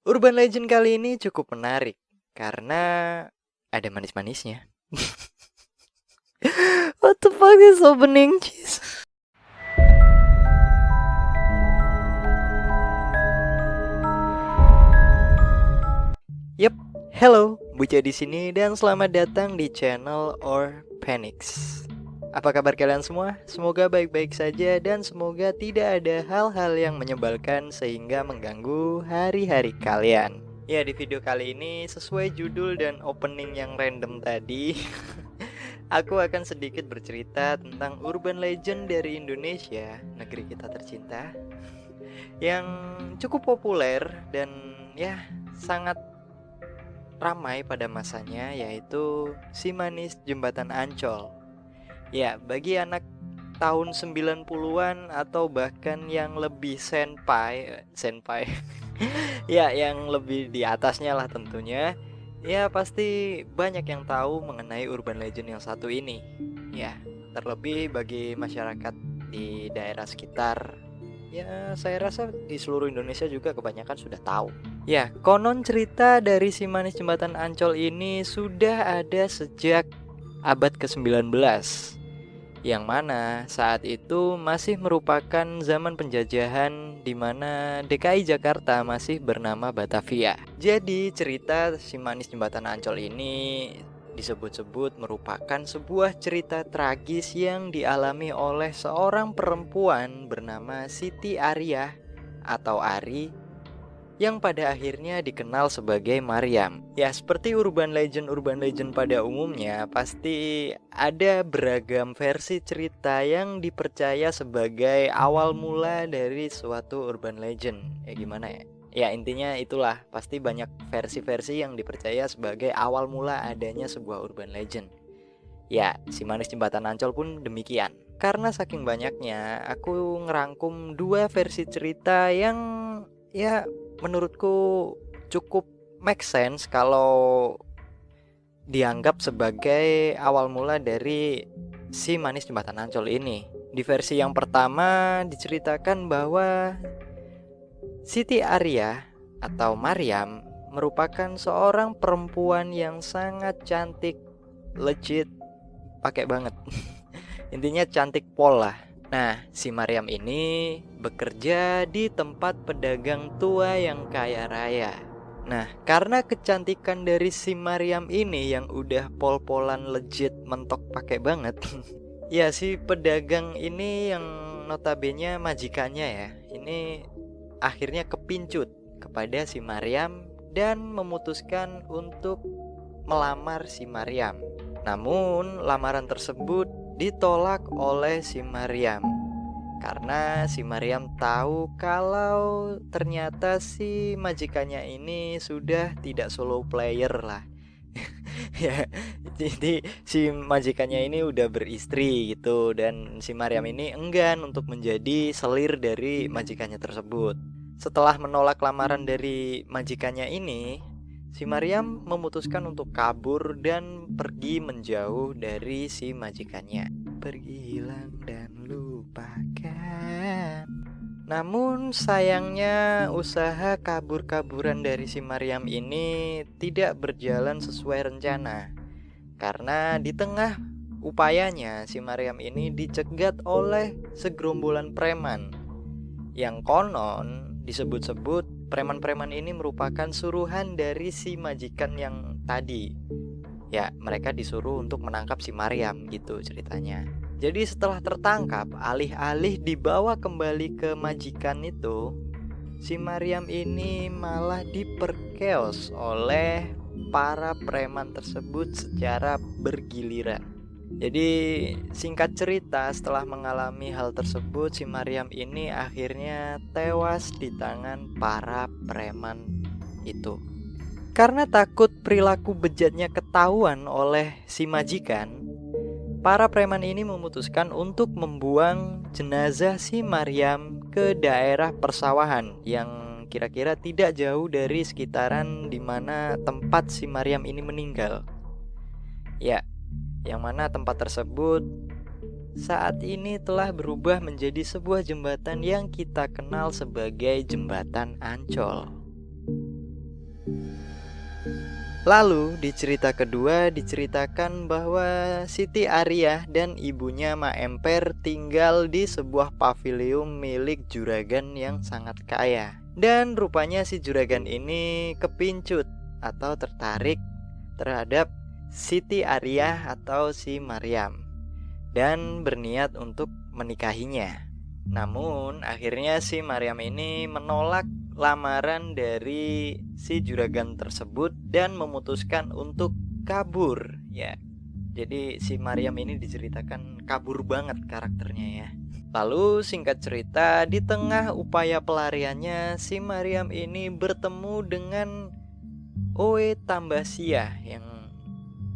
Urban Legend kali ini cukup menarik karena ada manis-manisnya. What the fuck is opening cheese? Yep, hello, Buca di sini dan selamat datang di channel Orphanix. Apa kabar kalian semua? Semoga baik-baik saja dan semoga tidak ada hal-hal yang menyebalkan sehingga mengganggu hari-hari kalian. Ya, di video kali ini sesuai judul dan opening yang random tadi, aku akan sedikit bercerita tentang urban legend dari Indonesia, negeri kita tercinta, yang cukup populer dan ya sangat ramai pada masanya, yaitu Si Manis Jembatan Ancol. Ya, bagi anak tahun 90-an atau bahkan yang lebih senpai ya, yang lebih di atasnya lah tentunya. Ya, pasti banyak yang tahu mengenai urban legend yang satu ini. Ya, terlebih bagi masyarakat di daerah sekitar. Ya, saya rasa di seluruh Indonesia juga kebanyakan sudah tahu. Ya, konon cerita dari Si Manis Jembatan Ancol ini sudah ada sejak abad ke-19, yang mana saat itu masih merupakan zaman penjajahan di mana DKI Jakarta masih bernama Batavia. Jadi cerita Si Manis Jembatan Ancol ini disebut-sebut merupakan sebuah cerita tragis yang dialami oleh seorang perempuan bernama Siti Ariyah atau Ari, yang pada akhirnya dikenal sebagai Maryam. Ya, seperti urban legend pada umumnya, pasti ada beragam versi cerita yang dipercaya sebagai awal mula dari suatu urban legend. Ya gimana ya? Ya intinya itulah, pasti banyak versi-versi yang dipercaya sebagai awal mula adanya sebuah urban legend. Ya, Si Manis Jembatan Ancol pun demikian. Karena saking banyaknya, aku ngerangkum dua versi cerita yang ya menurutku cukup make sense kalau dianggap sebagai awal mula dari Si Manis Jembatan Ancol ini. Di versi yang pertama diceritakan bahwa Siti Arya atau Maryam merupakan seorang perempuan yang sangat cantik, legit, pakai banget. Intinya cantik pol lah. Nah, si Maryam ini bekerja di tempat pedagang tua yang kaya raya. Nah, karena kecantikan dari si Maryam ini yang udah pol-polan legit mentok pakai banget. Ya, si pedagang ini yang notabene majikannya ya, ini akhirnya kepincut kepada si Maryam dan memutuskan untuk melamar si Maryam. Namun, lamaran tersebut ditolak oleh si Maryam karena si Maryam tahu kalau ternyata si majikannya ini sudah tidak solo player lah. Ya, jadi si majikannya ini udah beristri gitu dan si Maryam ini enggan untuk menjadi selir dari majikannya tersebut. Setelah menolak lamaran dari majikannya ini, si Maryam memutuskan untuk kabur dan pergi menjauh dari si majikannya. Pergi hilang dan lupakan. Namun sayangnya usaha kabur-kaburan dari si Maryam ini tidak berjalan sesuai rencana. Karena di tengah upayanya si Maryam ini dicegat oleh segerombolan preman, yang konon disebut-sebut preman-preman ini merupakan suruhan dari si majikan yang tadi. Ya, mereka disuruh untuk menangkap si Maryam gitu ceritanya. Jadi setelah tertangkap, alih-alih dibawa kembali ke majikan itu, si Maryam ini malah diperkeos oleh para preman tersebut secara bergiliran. Jadi singkat cerita, setelah mengalami hal tersebut, si Maryam ini akhirnya tewas di tangan para preman itu. Karena takut perilaku bejatnya ketahuan oleh si majikan, para preman ini memutuskan untuk membuang jenazah si Maryam ke daerah persawahan yang kira-kira tidak jauh dari sekitaran di mana tempat si Maryam ini meninggal. Ya, yang mana tempat tersebut saat ini telah berubah menjadi sebuah jembatan yang kita kenal sebagai Jembatan Ancol. Lalu di cerita kedua diceritakan bahwa Siti Ariyah dan ibunya Ma Emper tinggal di sebuah pavilion milik juragan yang sangat kaya. Dan rupanya si juragan ini kepincut atau tertarik terhadap Siti Ariyah atau si Maryam dan berniat untuk menikahinya. Namun akhirnya si Maryam ini menolak lamaran dari si juragan tersebut dan memutuskan untuk kabur ya. Jadi si Maryam ini diceritakan kabur banget karakternya ya. Lalu singkat cerita, di tengah upaya pelariannya, si Maryam ini bertemu dengan Oe Tambasia yang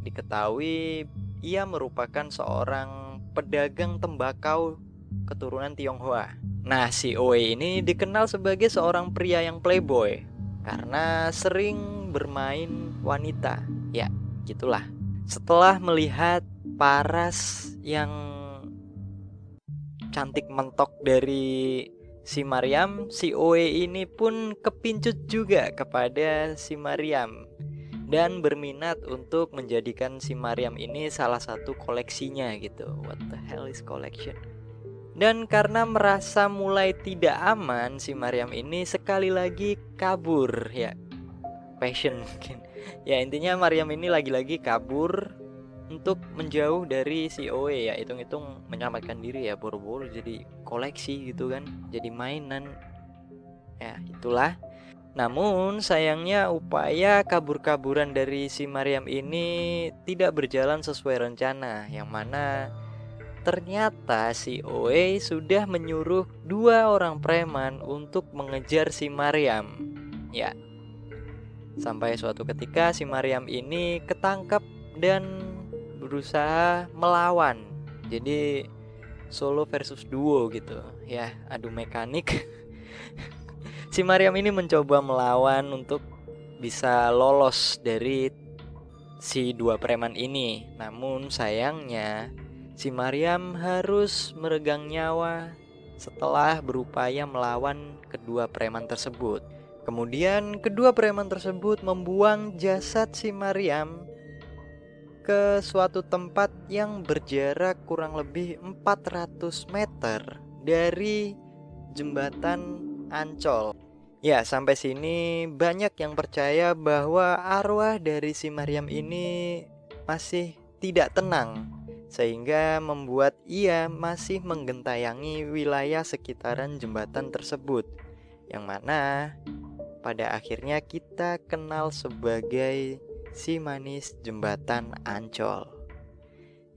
diketahui ia merupakan seorang pedagang tembakau keturunan Tionghoa. Nah, si Oe ini dikenal sebagai seorang pria yang playboy karena sering bermain wanita. Ya, gitulah. Setelah melihat paras yang cantik mentok dari si Maryam, si Oe ini pun kepincut juga kepada si Maryam dan berminat untuk menjadikan si Maryam ini salah satu koleksinya gitu. What the hell is collection? Dan karena merasa mulai tidak aman, si Maryam ini sekali lagi kabur ya. Passion mungkin. Ya intinya Maryam ini lagi-lagi kabur untuk menjauh dari si Oe ya. Hitung-hitung menyelamatkan diri ya, boro-boro jadi koleksi gitu kan. Jadi mainan. Ya itulah. Namun sayangnya upaya kabur-kaburan dari si Maryam ini tidak berjalan sesuai rencana, yang mana ternyata si Oe sudah menyuruh 2 orang preman untuk mengejar si Maryam. Ya. Sampai suatu ketika si Maryam ini ketangkap dan berusaha melawan. Jadi solo versus duo gitu. Ya, adu mekanik. Si Maryam ini mencoba melawan untuk bisa lolos dari si 2 preman ini. Namun sayangnya si Maryam harus meregang nyawa setelah berupaya melawan kedua preman tersebut. Kemudian kedua preman tersebut membuang jasad si Maryam ke suatu tempat yang berjarak kurang lebih 400 meter dari jembatan Ancol. Ya, sampai sini banyak yang percaya bahwa arwah dari si Maryam ini masih tidak tenang, sehingga membuat ia masih menggentayangi wilayah sekitaran jembatan tersebut, yang mana pada akhirnya kita kenal sebagai si manis jembatan Ancol.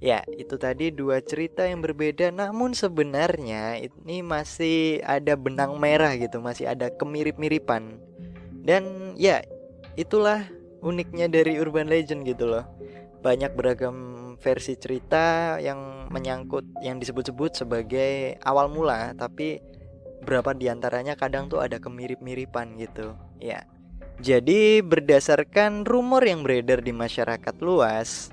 Ya, itu tadi 2 cerita yang berbeda, namun sebenarnya ini masih ada benang merah gitu, masih ada kemirip-miripan. Dan ya, itulah uniknya dari urban legend gitu loh. Banyak beragam versi cerita yang menyangkut yang disebut-sebut sebagai awal mula, tapi berapa diantaranya kadang tuh ada kemirip-miripan gitu. Ya. Jadi berdasarkan rumor yang beredar di masyarakat luas,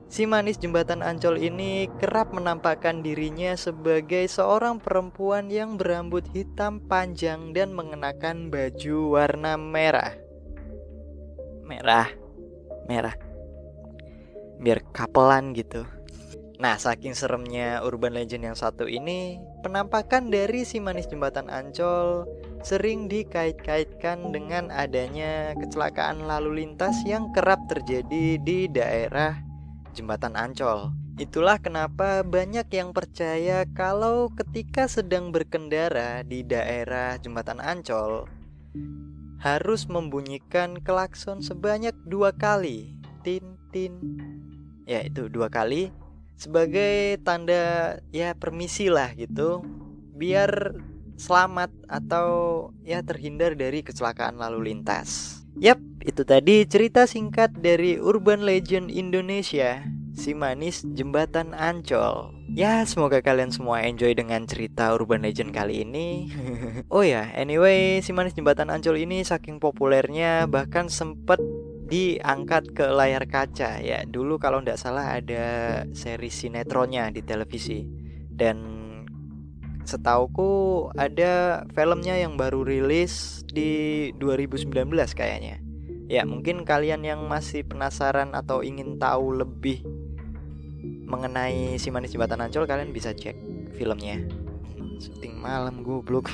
si manis jembatan Ancol ini kerap menampakkan dirinya sebagai seorang perempuan yang berambut hitam panjang dan mengenakan baju warna merah. Merah. Biar kapelan gitu. Nah, saking seremnya urban legend yang satu ini, penampakan dari si manis jembatan Ancol sering dikait-kaitkan dengan adanya kecelakaan lalu lintas yang kerap terjadi di daerah jembatan Ancol. Itulah kenapa banyak yang percaya kalau ketika sedang berkendara di daerah jembatan Ancol harus membunyikan klakson sebanyak 2 kali. Tin tin. Ya, itu 2 kali sebagai tanda ya permisi lah gitu, biar selamat atau ya terhindar dari kecelakaan lalu lintas. Yap, itu tadi cerita singkat dari urban legend Indonesia, si manis jembatan Ancol. Ya, semoga kalian semua enjoy dengan cerita urban legend kali ini. Oh ya, anyway, si manis jembatan Ancol ini saking populernya bahkan sempet diangkat ke layar kaca ya. Dulu kalau nggak salah ada seri sinetronnya di televisi. Dan setauku ada filmnya yang baru rilis di 2019 kayaknya. Ya, mungkin kalian yang masih penasaran atau ingin tahu lebih mengenai Si Manis Jembatan Ancol, kalian bisa cek filmnya. Syuting malam goblok.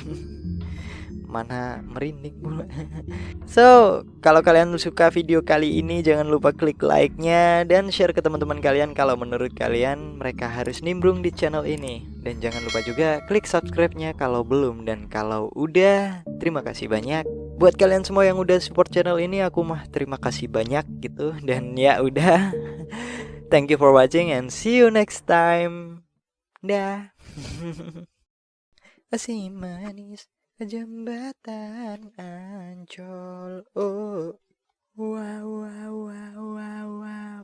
Mana merinding pula. So, kalau kalian suka video kali ini, jangan lupa klik like-nya dan share ke teman-teman kalian kalau menurut kalian mereka harus nimbrung di channel ini. Dan jangan lupa juga klik subscribe-nya kalau belum. Dan kalau udah, terima kasih banyak. Buat kalian semua yang udah support channel ini, aku mah terima kasih banyak gitu. Dan ya udah. Thank you for watching and see you next time. Dah. Si manis jembatan Ancol. Oh. Wow, wow, wow, wow, wow.